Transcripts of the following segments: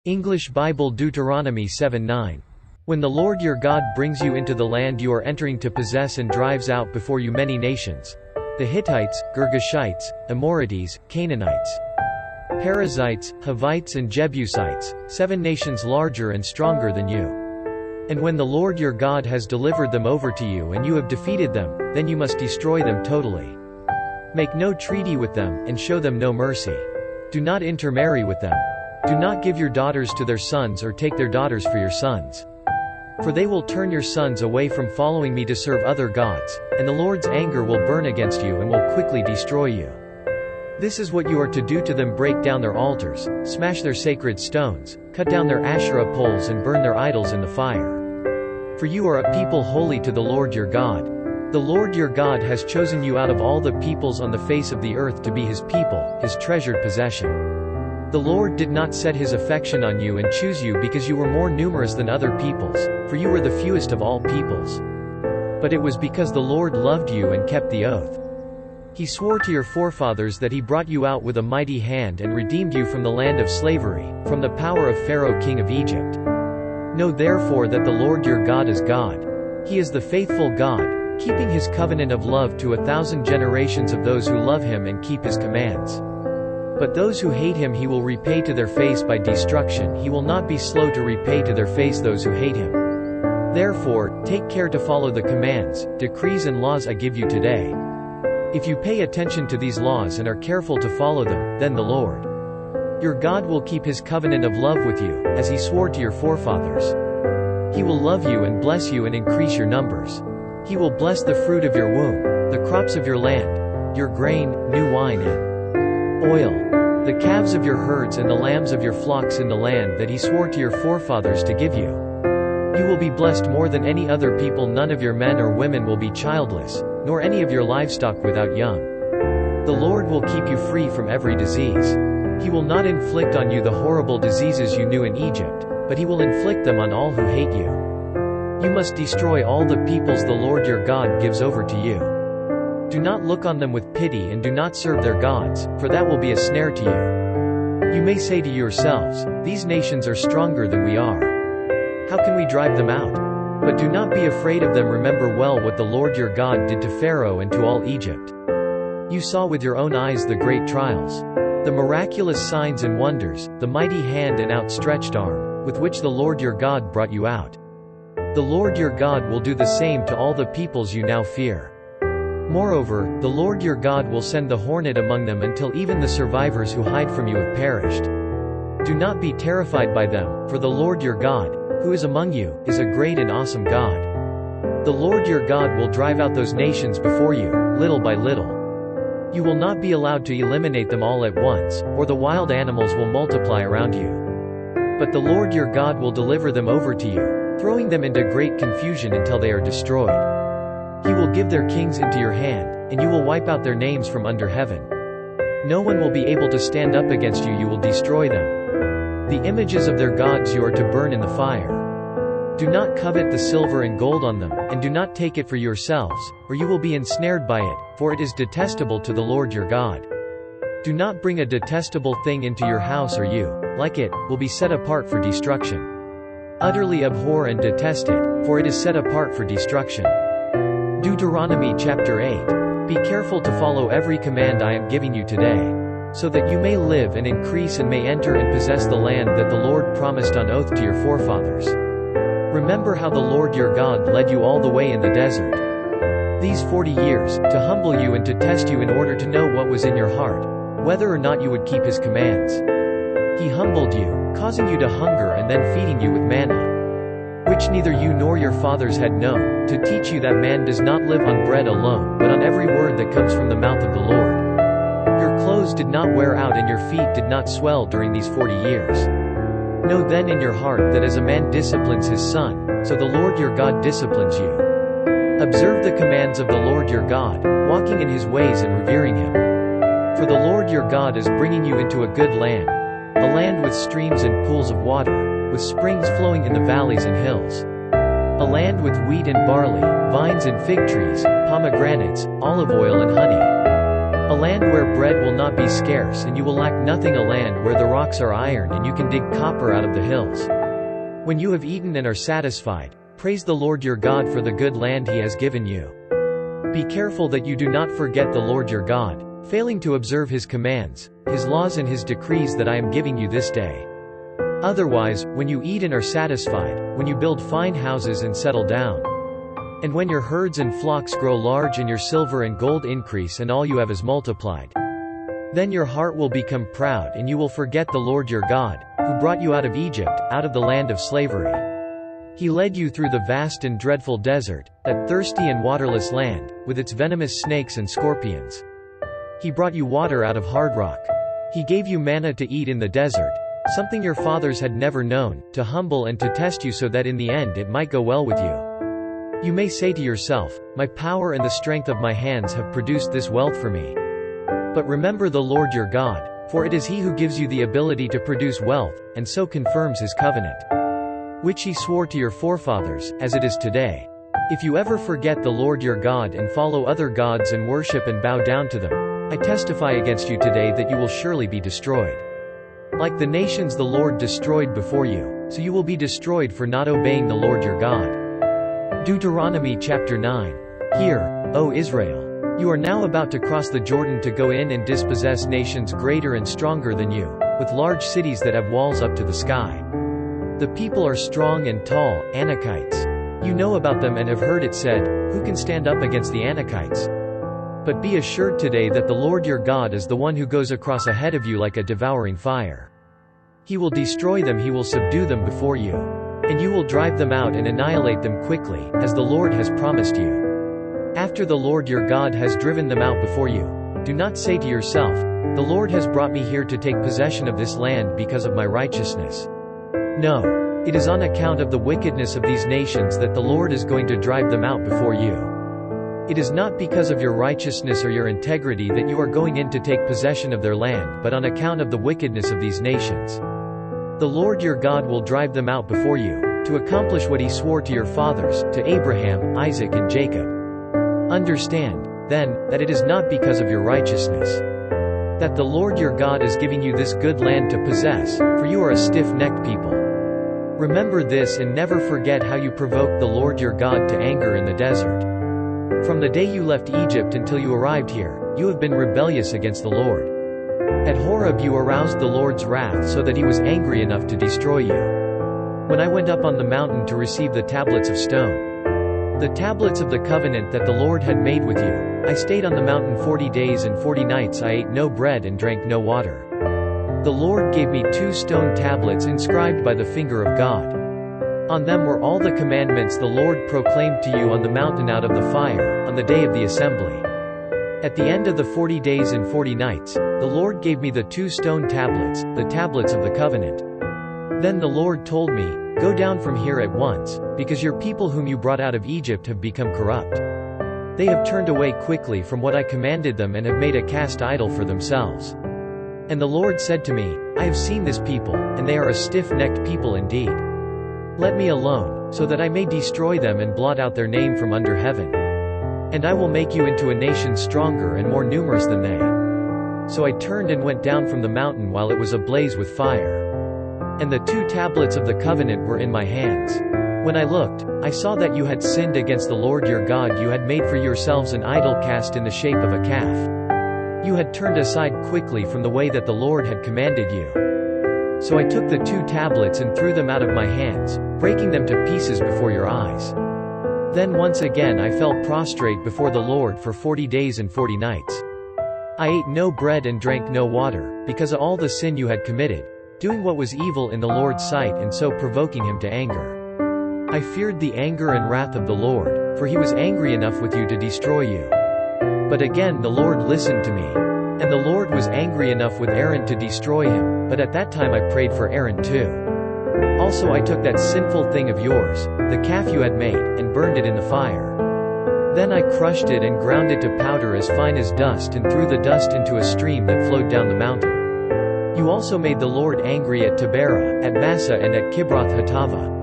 English Bible Deuteronomy 7:9. When the Lord your God brings you into the land you are entering to possess and drives out before you many nations, the Hittites, Girgashites, Amorites, Canaanites, Perizzites, Hivites and Jebusites, 7 nations larger and stronger than you. And when the Lord your God has delivered them over to you and you have defeated them, then you must destroy them totally. Make no treaty with them, and show them no mercy. Do not intermarry with them. Do not give your daughters to their sons or take their daughters for your sons. For they will turn your sons away from following me to serve other gods, and the Lord's anger will burn against you and will quickly destroy you. This is what you are to do to them: break down their altars, smash their sacred stones, cut down their Asherah poles and burn their idols in the fire. For you are a people holy to the Lord your God. The Lord your God has chosen you out of all the peoples on the face of the earth to be his people, his treasured possession. The Lord did not set his affection on you and choose you because you were more numerous than other peoples, for you were the fewest of all peoples. But it was because the Lord loved you and kept the oath. He swore to your forefathers that he brought you out with a mighty hand and redeemed you from the land of slavery, from the power of Pharaoh king of Egypt. Know therefore that the Lord your God is God. He is the faithful God, keeping his covenant of love to 1,000 generations of those who love him and keep his commands. But those who hate him he will repay to their face by destruction. He will not be slow to repay to their face those who hate him. Therefore, take care to follow the commands, decrees and laws I give you today. If you pay attention to these laws and are careful to follow them, then the Lord your God will keep his covenant of love with you, as he swore to your forefathers. He will love you and bless you and increase your numbers. He will bless the fruit of your womb, the crops of your land, your grain, new wine and oil, the calves of your herds and the lambs of your flocks in the land that he swore to your forefathers to give you. You will be blessed more than any other people. None of your men or women will be childless, nor any of your livestock without young. The Lord will keep you free from every disease. He will not inflict on you the horrible diseases you knew in Egypt, but he will inflict them on all who hate you. You must destroy all the peoples the Lord your God gives over to you. Do not look on them with pity and do not serve their gods, for that will be a snare to you. You may say to yourselves, these nations are stronger than we are. How can we drive them out? But do not be afraid of them. Remember well what the Lord your God did to Pharaoh and to all Egypt. You saw with your own eyes the great trials, the miraculous signs and wonders, the mighty hand and outstretched arm, with which the Lord your God brought you out. The Lord your God will do the same to all the peoples you now fear. Moreover, the Lord your God will send the hornet among them until even the survivors who hide from you have perished. Do not be terrified by them, for the Lord your God, who is among you, is a great and awesome God. The Lord your God will drive out those nations before you, little by little. You will not be allowed to eliminate them all at once, or the wild animals will multiply around you. But the Lord your God will deliver them over to you, throwing them into great confusion until they are destroyed. He will give their kings into your hand, and you will wipe out their names from under heaven. No one will be able to stand up against you. You will destroy them. The images of their gods you are to burn in the fire. Do not covet the silver and gold on them, and do not take it for yourselves, or you will be ensnared by it, for it is detestable to the Lord your God. Do not bring a detestable thing into your house, or you, like it, will be set apart for destruction. Utterly abhor and detest it, for it is set apart for destruction. Deuteronomy chapter 8. Be careful to follow every command I am giving you today, so that you may live and increase and may enter and possess the land that the Lord promised on oath to your forefathers. Remember how the Lord your God led you all the way in the desert, these 40 years, to humble you and to test you in order to know what was in your heart, whether or not you would keep his commands. He humbled you, causing you to hunger and then feeding you with manna, which neither you nor your fathers had known, to teach you that man does not live on bread alone, but on every word that comes from the mouth of the Lord. Your clothes did not wear out and your feet did not swell during these 40 years. Know then in your heart that as a man disciplines his son, so the Lord your God disciplines you. Observe the commands of the Lord your God, walking in his ways and revering him. For the Lord your God is bringing you into a good land, a land with streams and pools of water, with springs flowing in the valleys and hills. A land with wheat and barley, vines and fig trees, pomegranates, olive oil and honey. A land where bread will not be scarce and you will lack nothing, a land where the rocks are iron and you can dig copper out of the hills. When you have eaten and are satisfied, praise the Lord your God for the good land he has given you. Be careful that you do not forget the Lord your God, failing to observe his commands, his laws and his decrees that I am giving you this day. Otherwise, when you eat and are satisfied, when you build fine houses and settle down, and when your herds and flocks grow large and your silver and gold increase and all you have is multiplied, then your heart will become proud and you will forget the Lord your God, who brought you out of Egypt, out of the land of slavery. He led you through the vast and dreadful desert, that thirsty and waterless land, with its venomous snakes and scorpions. He brought you water out of hard rock. He gave you manna to eat in the desert, something your fathers had never known, to humble and to test you so that in the end it might go well with you. You may say to yourself, my power and the strength of my hands have produced this wealth for me. But remember the Lord your God, for it is he who gives you the ability to produce wealth, and so confirms his covenant, which he swore to your forefathers, as it is today. If you ever forget the Lord your God and follow other gods and worship and bow down to them, I testify against you today that you will surely be destroyed. Like the nations the Lord destroyed before you, so you will be destroyed for not obeying the Lord your God. Deuteronomy chapter 9. Hear, O Israel. You are now about to cross the Jordan to go in and dispossess nations greater and stronger than you, with large cities that have walls up to the sky. The people are strong and tall, Anakites. You know about them and have heard it said, who can stand up against the Anakites? But be assured today that the Lord your God is the one who goes across ahead of you like a devouring fire. He will destroy them, he will subdue them before you. And you will drive them out and annihilate them quickly, as the Lord has promised you. After the Lord your God has driven them out before you, do not say to yourself, the Lord has brought me here to take possession of this land because of my righteousness. No, it is on account of the wickedness of these nations that the Lord is going to drive them out before you. It is not because of your righteousness or your integrity that you are going in to take possession of their land, but on account of the wickedness of these nations. The Lord your God will drive them out before you, to accomplish what he swore to your fathers, to Abraham, Isaac and Jacob. Understand, then, that it is not because of your righteousness that the Lord your God is giving you this good land to possess, for you are a stiff-necked people. Remember this and never forget how you provoked the Lord your God to anger in the desert. From the day you left Egypt until you arrived here, you have been rebellious against the Lord. At Horeb you aroused the Lord's wrath so that he was angry enough to destroy you. When I went up on the mountain to receive the tablets of stone, the tablets of the covenant that the Lord had made with you, I stayed on the mountain 40 days and 40 nights. I ate no bread and drank no water. The Lord gave me 2 stone tablets inscribed by the finger of God. On them were all the commandments the Lord proclaimed to you on the mountain out of the fire, on the day of the assembly. At the end of the 40 days and 40 nights, the Lord gave me the 2 stone tablets, the tablets of the covenant. Then the Lord told me, go down from here at once, because your people whom you brought out of Egypt have become corrupt. They have turned away quickly from what I commanded them and have made a cast idol for themselves. And the Lord said to me, I have seen this people, and they are a stiff-necked people indeed. Let me alone, so that I may destroy them and blot out their name from under heaven. And I will make you into a nation stronger and more numerous than they. So I turned and went down from the mountain while it was ablaze with fire. And the 2 tablets of the covenant were in my hands. When I looked, I saw that you had sinned against the Lord your God. You had made for yourselves an idol cast in the shape of a calf. You had turned aside quickly from the way that the Lord had commanded you. So I took the 2 tablets and threw them out of my hands, breaking them to pieces before your eyes. Then once again I fell prostrate before the Lord for 40 days and 40 nights. I ate no bread and drank no water, because of all the sin you had committed, doing what was evil in the Lord's sight and so provoking him to anger. I feared the anger and wrath of the Lord, for he was angry enough with you to destroy you. But again the Lord listened to me. And the Lord was angry enough with Aaron to destroy him, but at that time I prayed for Aaron too. Also I took that sinful thing of yours, the calf you had made, and burned it in the fire. Then I crushed it and ground it to powder as fine as dust and threw the dust into a stream that flowed down the mountain. You also made the Lord angry at Taberah, at Massa and at Kibroth Hattava.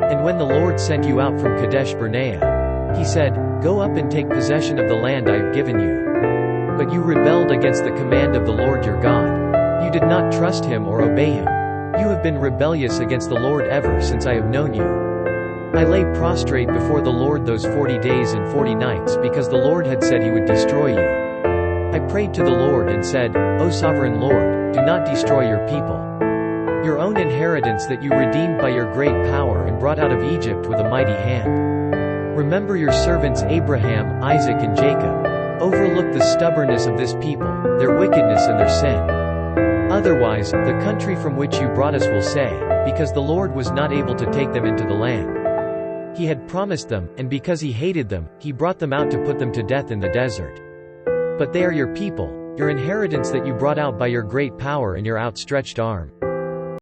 And when the Lord sent you out from Kadesh Barnea, he said, go up and take possession of the land I have given you. But you rebelled against the command of the Lord your God. You did not trust him or obey him. You have been rebellious against the Lord ever since I have known you. I lay prostrate before the Lord those 40 days and 40 nights because the Lord had said he would destroy you. I prayed to the Lord and said, O sovereign Lord, do not destroy your people, your own inheritance that you redeemed by your great power and brought out of Egypt with a mighty hand. Remember your servants Abraham, Isaac and Jacob. Overlook the stubbornness of this people, their wickedness and their sin. Otherwise, the country from which you brought us will say, because the Lord was not able to take them into the land he had promised them, and because he hated them, he brought them out to put them to death in the desert. But they are your people, your inheritance that you brought out by your great power and your outstretched arm.